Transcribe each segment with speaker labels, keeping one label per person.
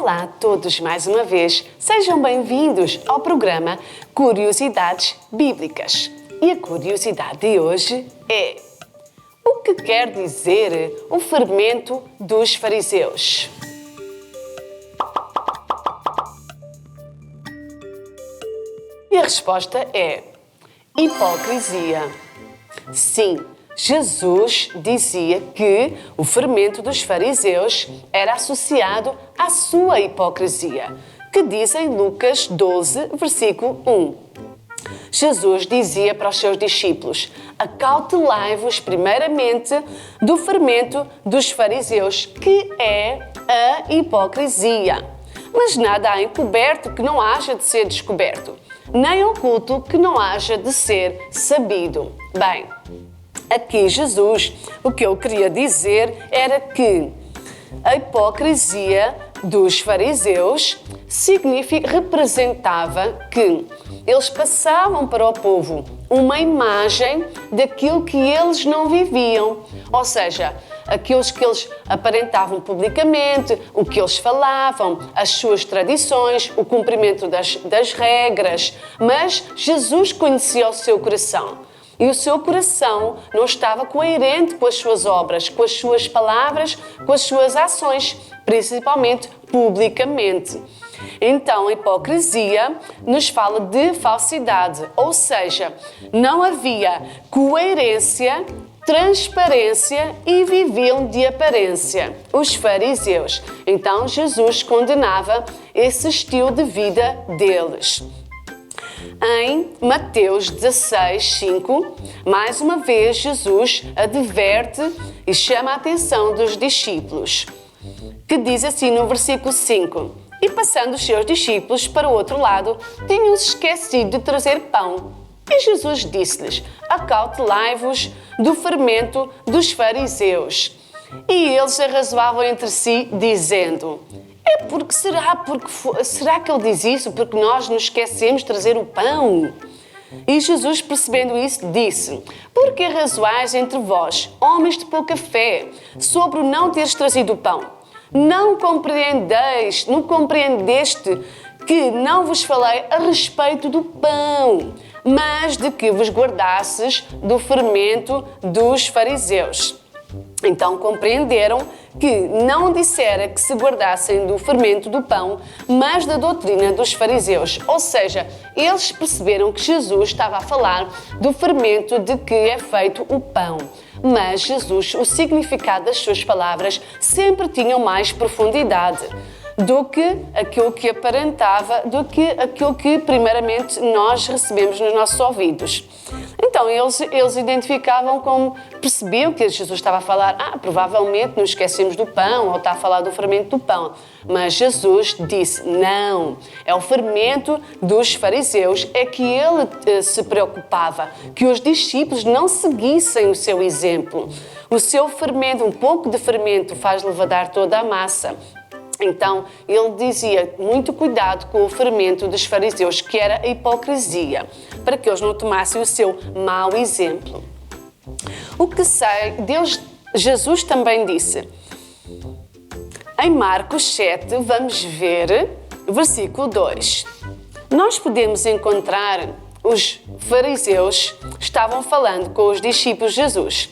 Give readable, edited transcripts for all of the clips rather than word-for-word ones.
Speaker 1: Olá a todos mais uma vez, sejam bem-vindos ao programa Curiosidades Bíblicas. E a curiosidade de hoje é: o que quer dizer o fermento dos fariseus? E a resposta é hipocrisia. Sim, Jesus dizia que o fermento dos fariseus era associado à sua hipocrisia, que diz em Lucas 12, versículo 1. Jesus dizia para os seus discípulos: acautelai-vos primeiramente do fermento dos fariseus, que é a hipocrisia. Mas nada há encoberto que não haja de ser descoberto, nem oculto que não haja de ser sabido. Bem, aqui Jesus, o que eu queria dizer era que a hipocrisia dos fariseus representava que eles passavam para o povo uma imagem daquilo que eles não viviam. Ou seja, aqueles que eles aparentavam publicamente, o que eles falavam, as suas tradições, o cumprimento das regras. Mas Jesus conhecia o seu coração. E o seu coração não estava coerente com as suas obras, com as suas palavras, com as suas ações, principalmente publicamente. Então, a hipocrisia nos fala de falsidade, ou seja, não havia coerência, transparência e viviam de aparência, os fariseus. Então, Jesus condenava esse estilo de vida deles. Em Mateus 16, 5, mais uma vez Jesus adverte e chama a atenção dos discípulos, que diz assim no versículo 5: e passando os seus discípulos para o outro lado, tinham-se esquecido de trazer pão. E Jesus disse-lhes: acautelai-vos do fermento dos fariseus. E eles arrazoavam entre si, dizendo: será que ele diz isso porque nós nos esquecemos de trazer o pão? E Jesus, percebendo isso, disse: por que arrazoais entre vós, homens de pouca fé, sobre o não teres trazido o pão? Não compreendeste que não vos falei a respeito do pão, mas de que vos guardasses do fermento dos fariseus. Então compreenderam que não dissera que se guardassem do fermento do pão, mas da doutrina dos fariseus. Ou seja, eles perceberam que Jesus estava a falar do fermento de que é feito o pão. Mas Jesus, o significado das suas palavras sempre tinham mais profundidade do que aquilo que aparentava, do que aquilo que primeiramente nós recebemos nos nossos ouvidos. Então eles identificavam como, percebiam que Jesus estava a falar: provavelmente nos esquecemos do pão, ou está a falar do fermento do pão. Mas Jesus disse: não, é o fermento dos fariseus, é que ele se preocupava, que os discípulos não seguissem o seu exemplo. O seu fermento, um pouco de fermento faz levedar toda a massa. Então, ele dizia: muito cuidado com o fermento dos fariseus, que era a hipocrisia, para que eles não tomassem o seu mau exemplo. O que sei, Jesus também disse, em Marcos 7, vamos ver, versículo 2. Nós podemos encontrar os fariseus estavam falando com os discípulos de Jesus.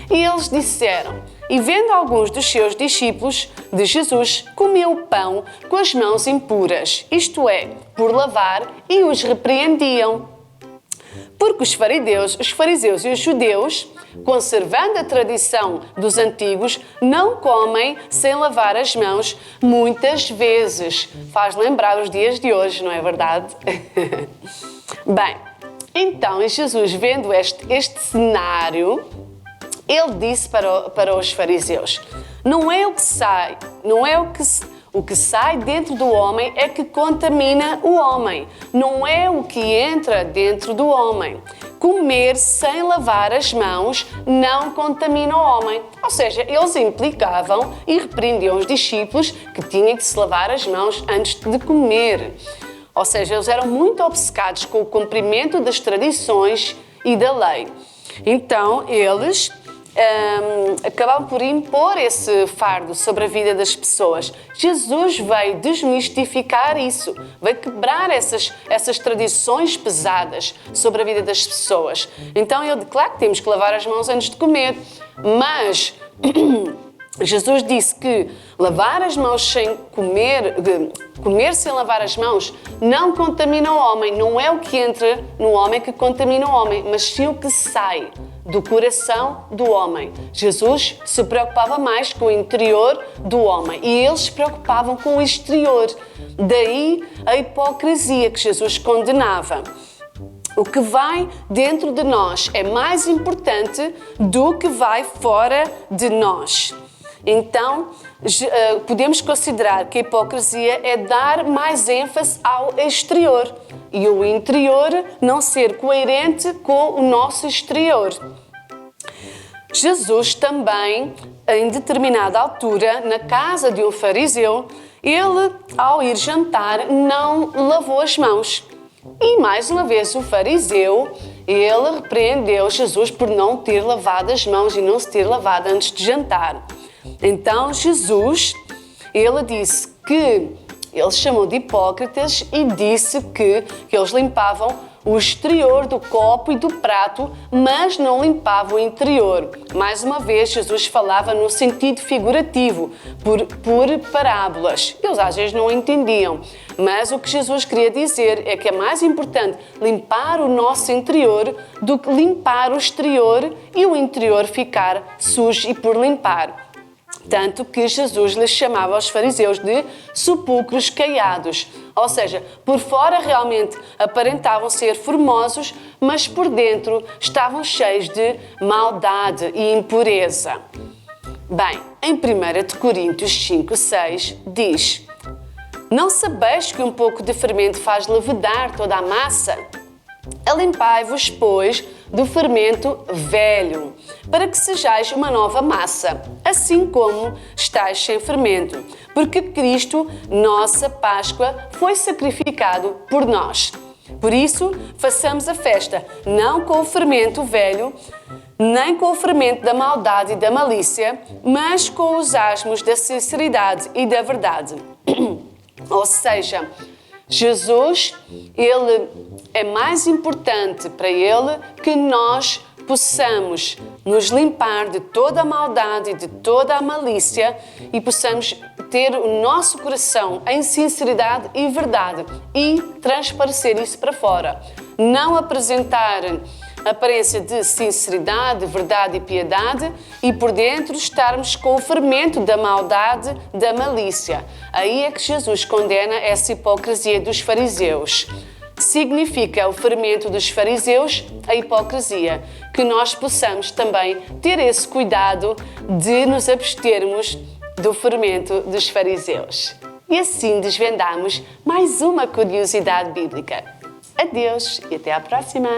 Speaker 1: E eles disseram: e vendo alguns dos seus discípulos de Jesus, comeu o pão com as mãos impuras, isto é, por lavar, e os repreendiam. Porque os fariseus e os judeus, conservando a tradição dos antigos, não comem sem lavar as mãos muitas vezes. Faz lembrar os dias de hoje, não é verdade? Bem, então Jesus, vendo este cenário, ele disse para os fariseus: o que sai dentro do homem é que contamina o homem, não é o que entra dentro do homem. Comer sem lavar as mãos não contamina o homem. Ou seja, eles implicavam e repreendiam os discípulos que tinham que se lavar as mãos antes de comer. Ou seja, eles eram muito obcecados com o cumprimento das tradições e da lei. Então, eles acabavam por impor esse fardo sobre a vida das pessoas. Jesus veio desmistificar isso, veio quebrar essas tradições pesadas sobre a vida das pessoas. Então, claro que temos que lavar as mãos antes de comer, mas Jesus disse que lavar as mãos sem comer sem lavar as mãos não contamina o homem. Não é o que entra no homem que contamina o homem, mas sim o que sai do coração do homem. Jesus se preocupava mais com o interior do homem e eles se preocupavam com o exterior. Daí a hipocrisia que Jesus condenava. O que vai dentro de nós é mais importante do que vai fora de nós. Então, podemos considerar que a hipocrisia é dar mais ênfase ao exterior e o interior não ser coerente com o nosso exterior. Jesus também, em determinada altura, na casa de um fariseu, ele, ao ir jantar, não lavou as mãos. E mais uma vez o fariseu, ele repreendeu Jesus por não ter lavado as mãos e não se ter lavado antes de jantar. Então Jesus, ele disse que, ele chamou de hipócritas e disse que eles limpavam o exterior do copo e do prato, mas não limpavam o interior. Mais uma vez, Jesus falava no sentido figurativo, por parábolas. Eles às vezes não entendiam, mas o que Jesus queria dizer é que é mais importante limpar o nosso interior do que limpar o exterior e o interior ficar sujo e por limpar. Tanto que Jesus lhes chamava aos fariseus de sepulcros caiados. Ou seja, por fora realmente aparentavam ser formosos, mas por dentro estavam cheios de maldade e impureza. Bem, em 1 Coríntios 5:6 diz: Não sabeis que um pouco de fermento faz levedar toda a massa? Alimpai-vos, pois, do fermento velho, para que sejais uma nova massa, assim como estáis sem fermento, porque Cristo, nossa Páscoa, foi sacrificado por nós. Por isso, façamos a festa, não com o fermento velho, nem com o fermento da maldade e da malícia, mas com os asmos da sinceridade e da verdade. Ou seja, Jesus, ele é mais importante para ele que nós possamos nos limpar de toda a maldade e de toda a malícia e possamos ter o nosso coração em sinceridade e verdade e transparecer isso para fora. Não apresentar a aparência de sinceridade, verdade e piedade e por dentro estarmos com o fermento da maldade, da malícia. Aí é que Jesus condena essa hipocrisia dos fariseus. Significa o fermento dos fariseus, a hipocrisia. Que nós possamos também ter esse cuidado de nos abstermos do fermento dos fariseus. E assim desvendamos mais uma curiosidade bíblica. Adeus e até à próxima!